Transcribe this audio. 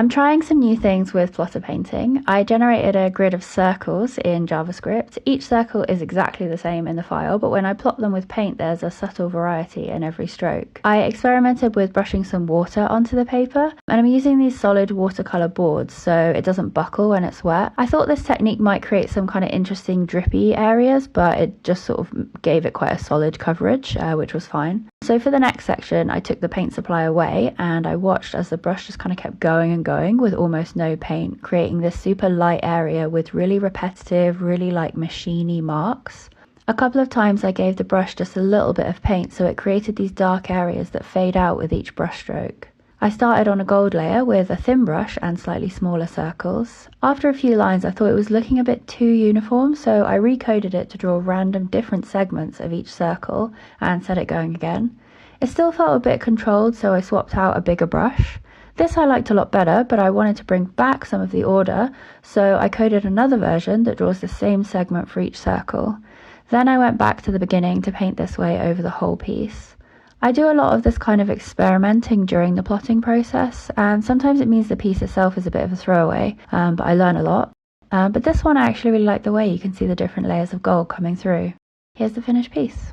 I'm trying some new things with plotter painting. I generated a grid of circles in JavaScript. Each circle is exactly the same in the file, but when I plot them with paint, there's a subtle variety in every stroke. I experimented with brushing some water onto the paper, and I'm using these solid watercolor boards so it doesn't buckle when it's wet. I thought this technique might create some kind of interesting drippy areas, but it just sort of gave it quite a solid coverage, which was fine. So for the next section, I took the paint supply away and I watched as the brush just kind of kept going and going with almost no paint, creating this super light area with really repetitive, really like machiney marks. A couple of times I gave the brush just a little bit of paint so it created these dark areas that fade out with each brush stroke. I started on a gold layer with a thin brush and slightly smaller circles. After a few lines I thought it was looking a bit too uniform, so I recoded it to draw random different segments of each circle and set it going again. It still felt a bit controlled, so I swapped out a bigger brush. This I liked a lot better, but I wanted to bring back some of the order, so I coded another version that draws the same segment for each circle. Then I went back to the beginning to paint this way over the whole piece. I do a lot of this kind of experimenting during the plotting process, and sometimes it means the piece itself is a bit of a throwaway, but I learn a lot. But this one I actually really like the way you can see the different layers of gold coming through. Here's the finished piece.